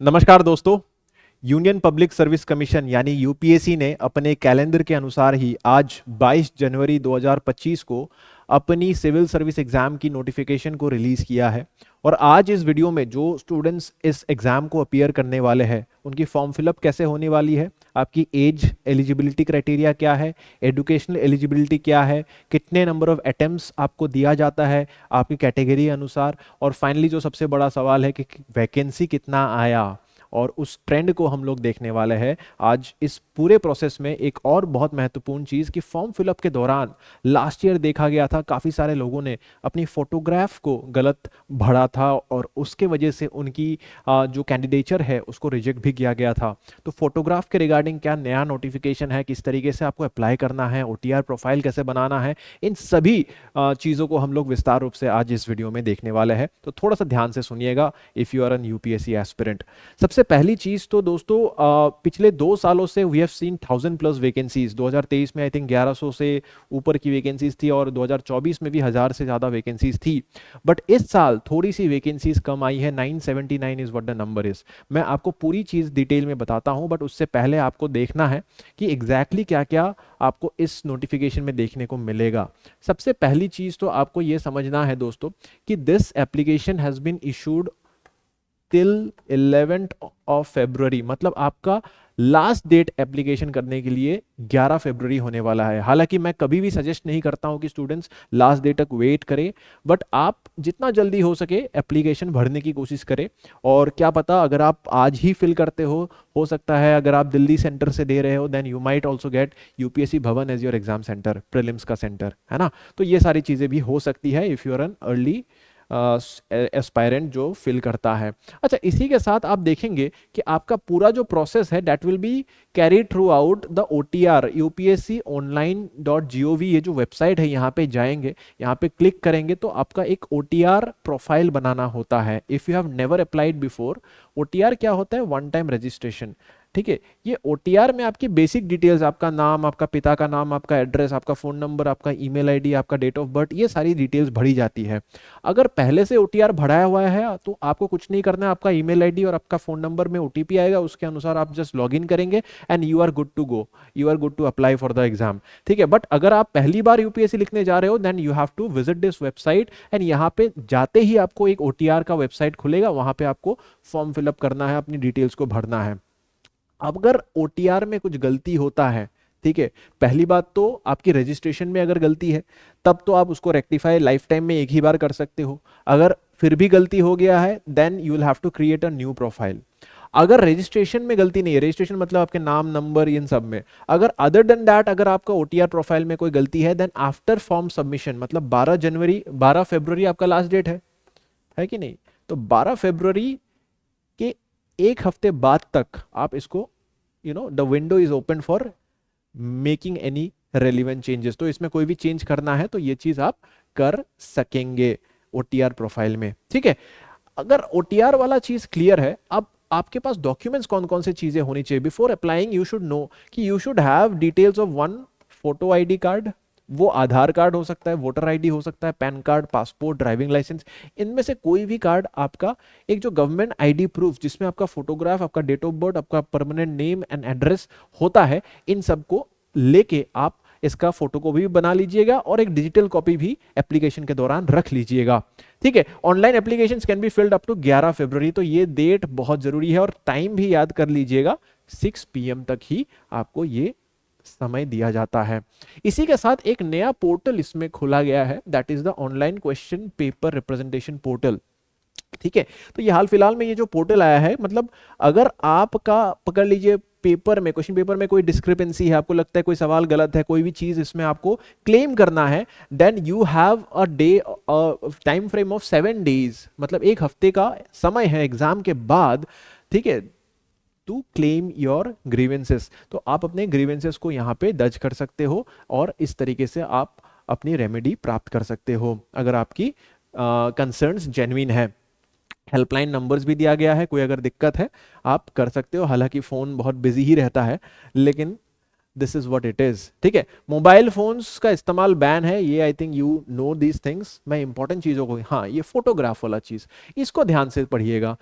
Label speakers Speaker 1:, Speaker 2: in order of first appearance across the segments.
Speaker 1: नमस्कार दोस्तों। Union public service commission यानी यूपीएससी ने अपने कैलेंडर के अनुसार ही आज 22 जनवरी 2025 को अपनी सिविल सर्विस एग्जाम की नोटिफिकेशन को रिलीज किया है। और आज इस वीडियो में जो स्टूडेंट्स इस एग्जाम को अपीयर करने वाले हैं उनकी फॉर्म फिलअप कैसे होने वाली है, आपकी एज एलिजिबिलिटी क्राइटेरिया क्या है, एजुकेशनल एलिजिबिलिटी क्या है, कितने नंबर ऑफ अटेम्प्ट्स आपको दिया जाता है आपकी कैटेगरी अनुसार, और फाइनली जो सबसे बड़ा सवाल है कि वैकेंसी कितना आया, और उस ट्रेंड को हम लोग देखने वाले हैं आज इस पूरे प्रोसेस में। एक और बहुत महत्वपूर्ण चीज़ कि फॉर्म फिलअप के दौरान लास्ट ईयर देखा गया था काफ़ी सारे लोगों ने अपनी फोटोग्राफ को गलत भरा था और उसके वजह से उनकी जो कैंडिडेचर है उसको रिजेक्ट भी किया गया था। तो फोटोग्राफ के रिगार्डिंग क्या नया नोटिफिकेशन है, किस तरीके से आपको अप्लाई करना है, ओटीआर प्रोफाइल कैसे बनाना है, इन सभी चीज़ों को हम लोग विस्तार रूप से आज इस वीडियो में देखने वाले हैं। तो थोड़ा सा ध्यान से सुनिएगा if you are an UPSC aspirant. सबसे पहली चीज तो दोस्तों, पिछले 2 सालों से वी हैव सीन 1000+ वैकेंसीज। 2023 में आई थिंक 1100 से ऊपर की वैकेंसीज थी और 2024 में भी 1000 से ज्यादा वैकेंसीज थी। बट इस साल थोड़ी सी वैकेंसीज कम आई है। 979 is what the number is. मैं आपको पूरी चीज डिटेल में बताता हूं, बट उससे पहले आपको देखना है कि एग्जैक्टली क्या क्या आपको इस नोटिफिकेशन में देखने को मिलेगा। सबसे पहली चीज तो आपको यह समझना है दोस्तों कि this application has been issued till 11th of February, मतलब आपका लास्ट डेट एप्लीकेशन करने के लिए 11 फरवरी होने वाला है। हालांकि मैं कभी भी सजेस्ट नहीं करता हूं कि स्टूडेंट्स लास्ट डेट तक वेट करें, बट आप जितना जल्दी हो सके एप्लीकेशन भरने की कोशिश करें। और क्या पता अगर आप आज ही फिल करते हो सकता है अगर आप दिल्ली सेंटर से दे रहे हो then you might also get UPSC Bhavan as your exam centre, prelims का सेंटर, है ना। तो ये सारी चीजें भी हो सकती है if you are an early aspirant जो फिल करता है। अच्छा, इसी के साथ आप देखेंगे कि आपका पूरा जो प्रोसेस है that will be carry through out the OTR upsconline.gov। ये जो वेबसाइट है यहाँ पे जाएंगे, यहाँ पे क्लिक करेंगे तो आपका एक ओटीआर प्रोफाइल बनाना होता है। If you have never applied before, OTR क्या होता है? One time registration. ठीक है, ये ओटीआर में आपकी बेसिक डिटेल्स, आपका नाम, आपका पिता का नाम, आपका एड्रेस, आपका फोन नंबर, आपका ईमेल आईडी, आपका डेट ऑफ बर्थ, ये सारी डिटेल्स भरी जाती है। अगर पहले से ओटीआर भराया हुआ है तो आपको कुछ नहीं करना है। आपका ईमेल आईडी और आपका फोन नंबर में ओटीपी आएगा, उसके अनुसार आप जस्ट लॉग इन करेंगे and you are good to go, you are good to apply for the exam. ठीक है, बट अगर आप पहली बार यूपीएससी लिखने जा रहे हो then you have to visit this website and यहाँ पे जाते ही आपको एक ओटीआर का वेबसाइट खुलेगा, वहां पे आपको फॉर्म फिलअप करना है, अपनी डिटेल्स को भरना है। अगर ओटीआर में कुछ गलती होता है, ठीक है, पहली बात तो आपकी रजिस्ट्रेशन में अगर गलती है तब तो आप उसको रेक्टिफाई लाइफ टाइम में एक ही बार कर सकते हो। अगर फिर भी गलती हो गया है then you will have to create a new profile. अगर रजिस्ट्रेशन में गलती नहीं है, रजिस्ट्रेशन मतलब आपके नाम, नंबर, इन सब में, अगर अदर देन दैट अगर आपका ओटीआर प्रोफाइल में कोई गलती है देन आफ्टर फॉर्म सबमिशन, मतलब 12 फरवरी आपका लास्ट डेट है कि नहीं, तो 12 फरवरी के एक हफ्ते बाद तक आप इसको the window is open for making any relevant changes. तो इसमें कोई भी चेंज करना है तो ये चीज आप कर सकेंगे ओटीआर प्रोफाइल में। ठीक है, अगर ओटीआर वाला चीज क्लियर है, अब आपके पास डॉक्यूमेंट्स कौन कौन सी चीजें होनी चाहिए before applying. You should know कि you should have details of one photo ID card, वो आधार कार्ड हो सकता है, वोटर आईडी हो सकता है, PAN card, passport, driving licence, इनमें से कोई भी कार्ड आपका, एक जो गवर्नमेंट आईडी प्रूफ जिसमें आपका फोटोग्राफ, आपका डेट ऑफ बर्थ, आपका परमानेंट नेम एंड एड्रेस होता है, इन सबको लेके आप इसका फोटो को भी बना लीजिएगा और एक डिजिटल कॉपी भी एप्लीकेशन के दौरान रख लीजिएगा। ठीक है, online applications can be filled up to 11 February. तो ये डेट बहुत जरूरी है और टाइम भी याद कर लीजिएगा, 6 PM तक ही आपको ये समय दिया जाता है। इसी के साथ एक नया पोर्टल इसमें खोला गया है, that is the online question paper representation portal. ठीक है, तो ये हाल फिलहाल में ये जो पोर्टल आया है, मतलब अगर आपका पकड़ लीजिए पेपर में, क्वेश्चन पेपर में कोई डिस्क्रिपेंसी है, आपको लगता है कोई सवाल गलत है, कोई भी चीज इसमें आपको क्लेम करना है, then you have a day time frame of 7 days, मतलब एक हफ्ते का समय है एग्जाम के बाद, ठीक है, टू क्लेम योर ग्रीवेंसेस। तो आप अपने ग्रीवेंसेस को यहाँ पे दर्ज कर सकते हो और इस तरीके से आप अपनी रेमेडी प्राप्त कर सकते हो अगर आपकी कंसर्न्स जेन्युइन है। हेल्पलाइन नंबर्स भी दिया गया है, कोई अगर दिक्कत है आप कर सकते हो। हालांकि फोन बहुत बिजी ही रहता है, लेकिन this is what it is. ठीक है, मोबाइल फोन्स का इस्तेमाल बैन है, ये I think you know these things. मैं इंपॉर्टेंट चीजों को, हाँ, ये फोटोग्राफ वाला चीज, इसको ध्यान से पढ़िएगा।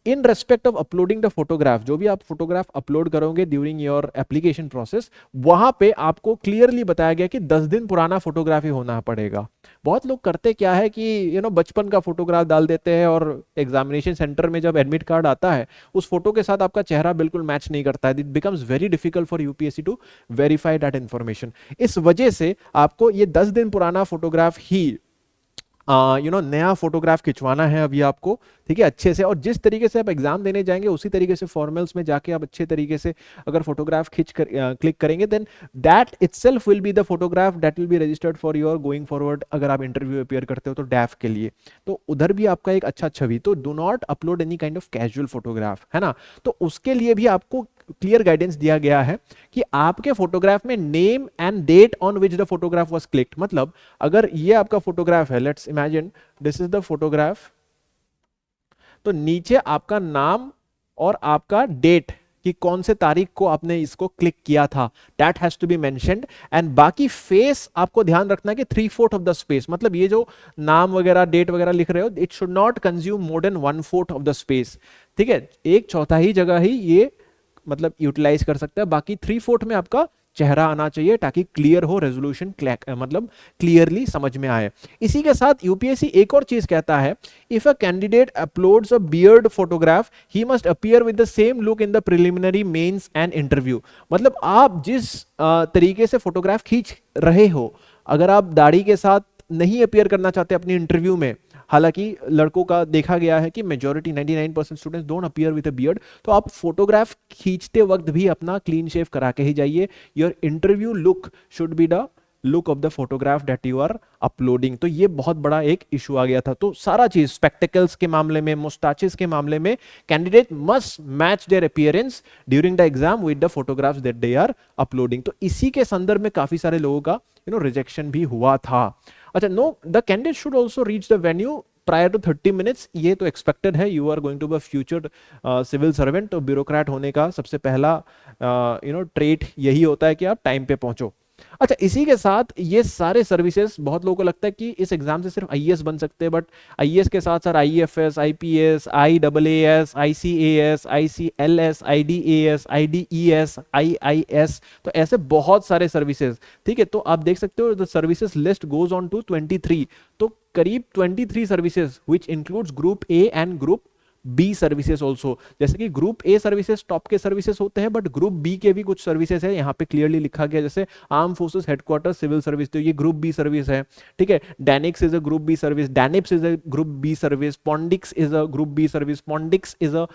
Speaker 1: In respect of uploading the photograph, जो भी आप फोटोग्राफ अपलोड करोगे ड्यूरिंग योर एप्लीकेशन प्रोसेस, वहां पे आपको क्लियरली बताया गया कि 10 दिन पुराना फोटोग्राफ ही होना पड़ेगा। बहुत लोग करते क्या है कि बचपन का फोटोग्राफ डाल देते हैं और एग्जामिनेशन सेंटर में जब एडमिट कार्ड आता है उस फोटो के साथ आपका चेहरा बिल्कुल मैच नहीं करता है। It becomes very difficult for UPSC to verify that information. इस वजह से आपको ये 10 दिन पुराना फोटोग्राफ ही नया फोटोग्राफ खिंचवाना है अभी आपको, ठीक है, अच्छे से। और जिस तरीके से आप एग्जाम देने जाएंगे उसी तरीके से फॉर्मल्स में जाके आप अच्छे तरीके से अगर फोटोग्राफ खींच कर क्लिक करेंगे, then that itself will be the photograph that will be registered for your going forward. अगर आप इंटरव्यू अपियर करते हो तो डैफ के लिए, तो उधर भी आपका एक अच्छा छवि। तो do not upload any kind of casual photograph, है ना। तो उसके लिए भी आपको क्लियर गाइडेंस दिया गया है कि आपके फोटोग्राफ में name and date on which the photograph was clicked. मतलब अगर ये आपका फोटोग्राफ है, let's imagine this is the photograph, तो नीचे आपका नाम और आपका डेट कि कौन से तारीख को आपने इसको क्लिक किया था, that has to be mentioned. And बाकी फेस आपको ध्यान रखना है कि 3/4 ऑफ द स्पेस, मतलब ये जो नाम वगैरह डेट वगैरह लिख रहे हो, it should not consume more than 1/4 of the space, ठीक है। 1/4 जगह ही ये मतलब यूटिलाइज कर सकता है, बाकी 3/4 में आपका चेहरा आना चाहिए ताकि क्लियर हो, रेजोल्यूशन मतलब क्लियरली समझ में आए। इसी के साथ यूपीएससी एक और चीज कहता है, if a candidate uploads a beard photograph he must appear with the same look in the preliminary, mains and interview. मतलब आप जिस तरीके से फोटोग्राफ खींच रहे हो, अगर आप दाढ़ी के साथ नहीं अपीयर करना चाहते अपनी इंटरव्यू में, हालांकि लड़कों का देखा गया है कि majority 99% students don't appear with a beard, तो आप फोटोग्राफ खींचते वक्त भी अपना क्लीन शेव करा के ही जाइए। Your interview look should be the look of the photograph that you are uploading. तो ये बहुत बड़ा एक इशू आ गया था। तो सारा चीज स्पेक्टिकल्स के मामले में, मुस्टाचेस के मामले में, candidate must match their appearance during the exam with the photographs that they are uploading. तो इसी के संदर्भ में काफी सारे लोगों का रिजेक्शन भी हुआ था। अच्छा, no, the candidate should also reach the venue prior to 30 minutes. ये तो एक्सपेक्टेड है, you are going to be future civil servant, तो ब्यूरोक्रेट होने का सबसे पहला ट्रेट यही होता है कि आप टाइम पे पहुंचो। अच्छा, इसी के साथ ये सारे सर्विसेज, बहुत लोगों को लगता है कि इस एग्जाम से सिर्फ आईएएस बन सकते हैं, बट आईएएस के साथ साथ IFS, IPS, IAS, ICAS, आईसीएलएस, आईडीएएस, आईडीईएस, IIS, तो ऐसे बहुत सारे सर्विसेज, ठीक है। तो आप देख सकते हो the services list goes on to 23। तो करीब 23 services which includes group A and group B services also. जैसे कि ग्रुप ए सर्विसेज टॉप के सर्विसेज होते हैं, बट ग्रुप बी के भी कुछ सर्विसेज है, यहाँ पे क्लियरली लिखा गया, जैसे arm forces headquarter civil service, तो ये ग्रुप बी सर्विस है, ठीक है। DANICS is a group B service, DANIPS is a group B service, PONDICS is a group B service, PONDICS is a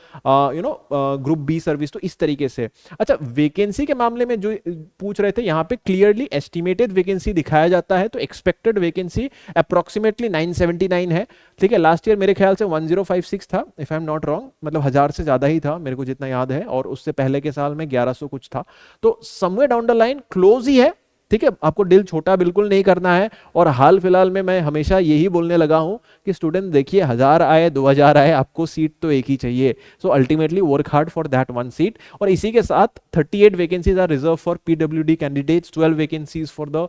Speaker 1: group B service. तो इस तरीके से। अच्छा, वैकेंसी के मामले में जो पूछ रहे थे, यहाँ पे क्लियरली एस्टिमेटेड वैकेंसी दिखाया जाता है, तो एक्सपेक्टेड वैकेंसी अप्रोक्सीमेटली 979 है, ठीक है। लास्ट ईयर मेरे ख्याल से 1056 था, if I am not wrong, मतलब 1000 से ज्यादा ही था मेरे को जितना याद है, और उससे पहले के साल में 1100 कुछ था। तो somewhere down the line close ही है, ठीक है। आपको दिल छोटा बिल्कुल नहीं करना है। और हाल फिलहाल में मैं हमेशा यही बोलने लगा हूं कि स्टूडेंट देखिए, 1000 आए 2000 आए, आपको सीट तो एक ही चाहिए। So ultimately work hard for that one seat. और इसी के साथ 38 vacancies are reserve for PWD candidates, 12 vacancies for the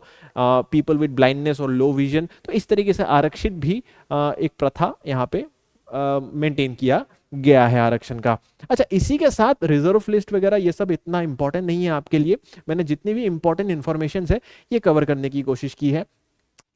Speaker 1: people with blindness और लो विजन। तो इस तरीके से आरक्षित भी एक प्रथा यहाँ पे मेंटेन किया गया है आरक्षण का। अच्छा, इसी के साथ रिजर्व लिस्ट वगैरह ये सब इतना इंपॉर्टेंट नहीं है आपके लिए। मैंने जितनी भी इंपॉर्टेंट इंफॉर्मेशन है ये कवर करने की कोशिश की है।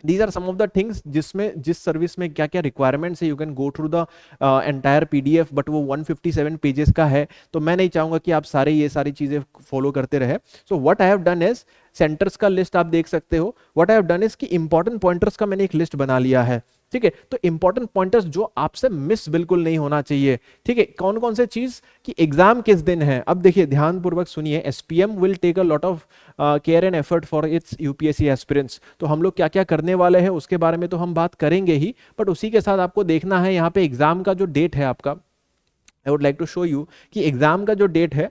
Speaker 1: These are some of the things जिसमें जिस सर्विस में क्या क्या रिक्वायरमेंट्स है। You can go through the entire PDF, but वो 157 पेजेस का है, तो मैं नहीं चाहूंगा कि आप ये सारी चीजें फॉलो करते रहे। So what I have done is, centres का लिस्ट आप देख सकते हो। What I have done is कि इंपॉर्टेंट पॉइंटर्स का मैंने एक लिस्ट बना लिया है, ठीक है। तो इंपॉर्टेंट पॉइंटर्स जो आपसे मिस बिल्कुल नहीं होना चाहिए, ठीक है। कौन कौन से चीज कि एग्जाम किस दिन है। अब देखिए, ध्यानपूर्वक सुनिए, SPM will take a lot of care and effort for its UPSC aspirants. तो हम लोग क्या क्या करने वाले हैं उसके बारे में तो हम बात करेंगे ही, बट उसी के साथ आपको देखना है यहाँ पे एग्जाम का जो डेट है आपका। I would like to show you कि एग्जाम का जो डेट है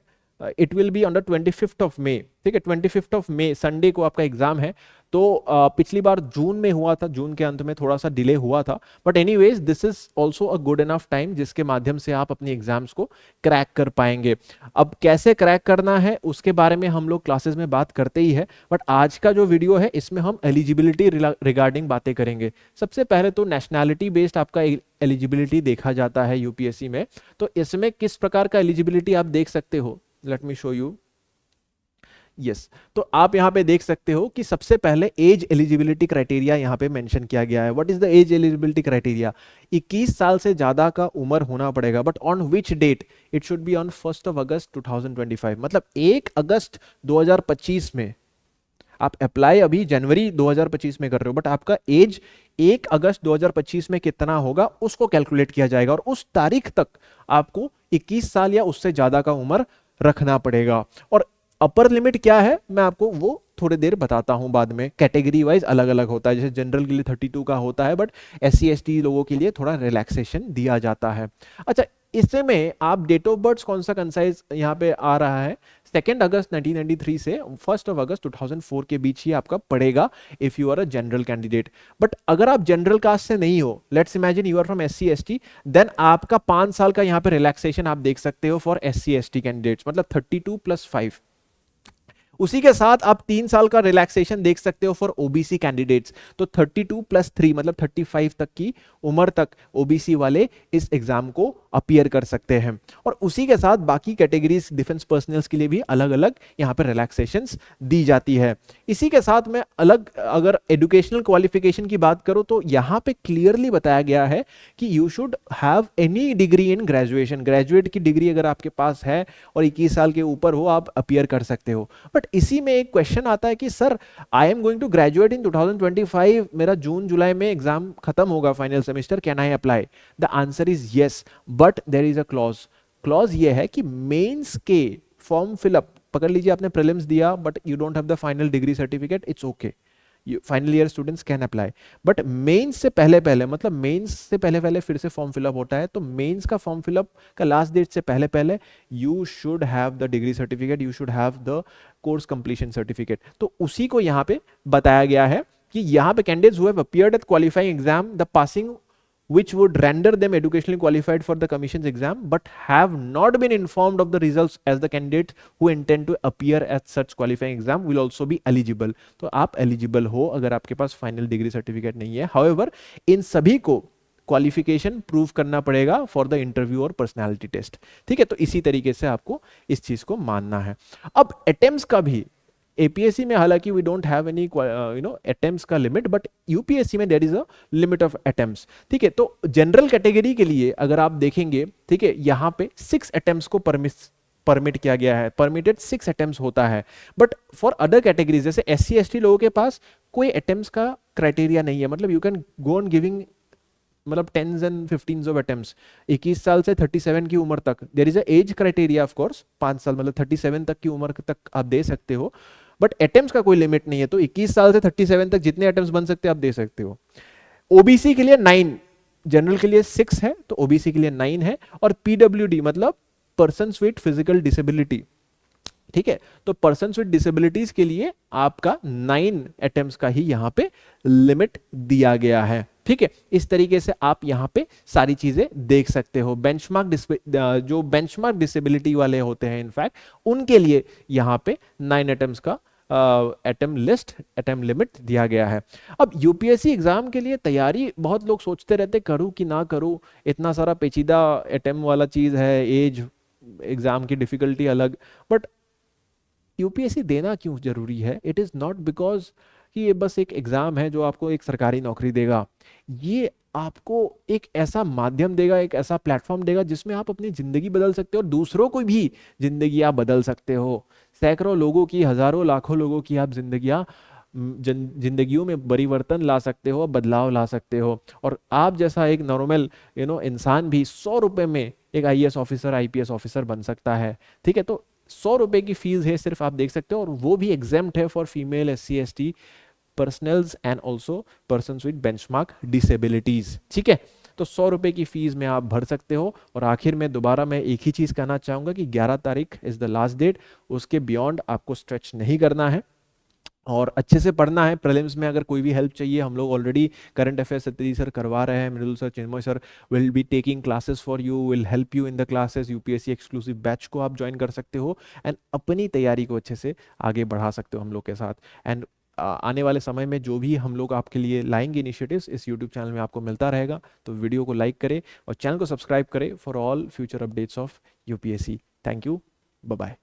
Speaker 1: it will be on the 25 ठीक है, 25 संडे को आपका एग्जाम है। तो पिछली बार जून में हुआ था, जून के अंत में थोड़ा सा डिले हुआ था, but anyways this is also a good enough time जिसके माध्यम से आप अपनी एग्जाम्स को क्रैक कर पाएंगे। अब कैसे क्रैक करना है उसके बारे में हम लोग क्लासेस में बात करते ही है, बट आज का जो वीडियो है इसमें हम एलिजिबिलिटी रिगार्डिंग बातें करेंगे। सबसे पहले तो नेशनैलिटी बेस्ड आपका एलिजिबिलिटी देखा जाता है यूपीएससी में। तो इसमें किस प्रकार का एलिजिबिलिटी आप देख सकते हो, let me show you. Yes, तो आप यहां पे देख सकते हो कि सबसे पहले एज एलिजिबिलिटी क्राइटेरिया यहां पे मेंशन किया गया है। What is the age eligibility criteria? 21 साल से ज्यादा का उम्र होना पड़ेगा, but on which date? It should be on 1 August 2025, मतलब 1 अगस्त 2025 में। आप अप्लाई अभी जनवरी 2025 में कर रहे हो, बट आपका एज 1 अगस्त 2025 में कितना होगा उसको कैलकुलेट किया जाएगा, और उस तारीख तक आपको 21 साल या उससे ज्यादा का उम्र रखना पड़ेगा। और अपर लिमिट क्या है मैं आपको वो थोड़ी देर बताता हूं बाद में। कैटेगरी वाइज अलग अलग होता है, जैसे जनरल के लिए 32 का होता है, बट SC ST लोगों के लिए थोड़ा रिलैक्सेशन दिया जाता है। अच्छा, इसमें आप डेट ऑफ बर्थ कौन सा कंसाइज यहाँ पे आ रहा है, 2 अगस्त 1993 से 1 अगस्त 2004 के बीच ही आपका पड़ेगा if you are a general candidate. But अगर आप जनरल कास्ट से नहीं हो, let's imagine you are from SC ST, then आपका 5 साल का यहाँ पे रिलैक्सेशन आप देख सकते हो फॉर SC ST कैंडिडेट्स, मतलब 32 + 5। उसी के साथ आप 3 साल का रिलैक्सेशन देख सकते हो फॉर ओबीसी कैंडिडेट्स, तो 32 + 3 मतलब 35 तक की उम्र तक ओबीसी वाले इस एग्जाम को अपीयर कर सकते हैं। और उसी के साथ बाकी कैटेगरीज डिफेंस पर्सनल्स के लिए भी अलग अलग यहाँ पे रिलैक्सेशंस दी जाती है। इसी के साथ में अलग अगर एजुकेशनल क्वालिफिकेशन की बात करो तो यहाँ पे क्लियरली बताया गया है कि you should have any degree in graduation. Graduate की डिग्री अगर आपके पास है और 21 साल के ऊपर हो, आप अपीयर कर सकते हो। बट इसी में एक क्वेश्चन आता है कि sir I am going to graduate in 2025, मेरा जून जुलाई में एग्जाम खत्म होगा final semester, can I apply? The answer is yes, but there is a clause. Clause ये है कि मेंस के फॉर्म फिलअप, पकड़ लीजिए आपने प्रीलिम्स दिया but you don't have the final degree certificate, it's okay, final year students can apply. But mains से पहले पहले, मतलब मेंस से पहले पहले फिर से फॉर्म फिलअप होता है, तो मेंस का फॉर्म फिलअप का लास्ट डेट से पहले पहले you should have the degree certificate, you should have the course completion certificate. तो उसी को यहाँ पे बताया गया है कि यहाँ पे candidates who have appeared at qualifying exam, the passing which would render them educationally qualified for the commission's exam but have not been informed of the results as the candidates who intend to appear at such qualifying exam will also be eligible। तो आप eligible हो अगर आपके पास final degree certificate नहीं है। However, इन सभी को qualification prove करना पड़ेगा फॉर द इंटरव्यू और पर्सनालिटी टेस्ट। ठीक है, तो इसी तरीके से आपको इस चीज को मानना है। अब अटेम्प्ट्स का भी एपीएससी में हालांकि we don't have any attempts का लिमिट, बट यूपीएससी में there is a limit of attempts. ठीक है, तो जनरल कैटेगरी के लिए अगर आप देखेंगे, ठीक है, यहाँ पे 6 अटेम्प्ट्स को परमिट किया गया है, परमिटेड 6 अटेम्प्ट्स होता है। बट फॉर अदर कैटेगरीज जैसे SC ST लोगों के पास कोई अटेम्प्ट्स का क्राइटेरिया नहीं है, मतलब you can go on giving मतलब 10s and 15s of attempts 21 साल से 37 की उम्र तक। There is a age criteria of course, 5 साल मतलब 37 तक की उम्र तक आप दे सकते हो, बट अटेम्प्ट्स का कोई लिमिट नहीं है। तो 21 साल से 37 तक जितने अटेम्प्ट्स बन सकते हैं आप दे सकते हो। ओबीसी के लिए 9, जनरल के लिए 6 है, तो ओबीसी के लिए 9 है। और पीडब्ल्यूडी मतलब पर्सन्स विद फिजिकल डिसेबिलिटी, ठीक है, तो पर्सन्स विद डिसेबिलिटीज के लिए आपका 9 अटेम्प्ट्स का ही यहां पे लिमिट दिया गया है। ठीक है, इस तरीके से आप यहां पे सारी चीजें देख सकते हो। जो बेंचमार्क डिसेबिलिटी वाले होते हैं इनफैक्ट उनके लिए यहां पे 9 अटेम्प्ट्स का अटेम्प्ट लिमिट दिया गया है। अब यूपीएससी एग्जाम के लिए तैयारी बहुत लोग सोचते रहते करूं कि ना करूं, इतना सारा पेचीदा अटेम्प्ट वाला चीज है, एज, एग्जाम की डिफिकल्टी अलग, बट यूपीएससी देना क्यों जरूरी है? इट इज नॉट बिकॉज कि ये बस एक एग्जाम है जो आपको एक सरकारी नौकरी देगा, ये आपको एक ऐसा माध्यम देगा, एक ऐसा प्लेटफॉर्म देगा जिसमें आप अपनी जिंदगी बदल सकते हो और दूसरों को भी जिंदगी आप बदल सकते हो। सैकड़ों लोगों की, हजारों लाखों लोगों की आप जिंदगियों में परिवर्तन ला सकते हो, बदलाव ला सकते हो। और आप जैसा एक नॉर्मल इंसान भी 100 रुपए में एक IAS ऑफिसर, IPS ऑफिसर बन सकता है। ठीक है, तो 100 रुपए की फीस है सिर्फ, आप देख सकते हो, और वो भी एग्जेम्प्ट है for female, SC ST personals and also persons with benchmark disabilities. ठीक है, तो 100 रुपये की फीस में आप भर सकते हो। और आखिर में दोबारा मैं एक ही चीज़ कहना चाहूँगा कि 11 तारीख इज़ द लास्ट डेट, उसके बियॉन्ड आपको स्ट्रेच नहीं करना है और अच्छे से पढ़ना है। प्रीलिम्स में अगर कोई भी हेल्प चाहिए, हम लोग already current affairs Satyajit sir करवा रहे हैं, Mridul sir, Chinmay sir will be taking classes for you, will help you in the classes. UPSC exclusive batch को आप ज्वाइन कर सकते हो एंड अपनी तैयारी को अच्छे से आगे बढ़ा सकते हो हम लोग के साथ। एंड आने वाले समय में जो भी हम लोग आपके लिए लाएंगे इनिशिएटिव्स इस यूट्यूब चैनल में आपको मिलता रहेगा। तो वीडियो को लाइक करें और चैनल को सब्सक्राइब करें for all future updates of UPSC. Thank you, bye bye.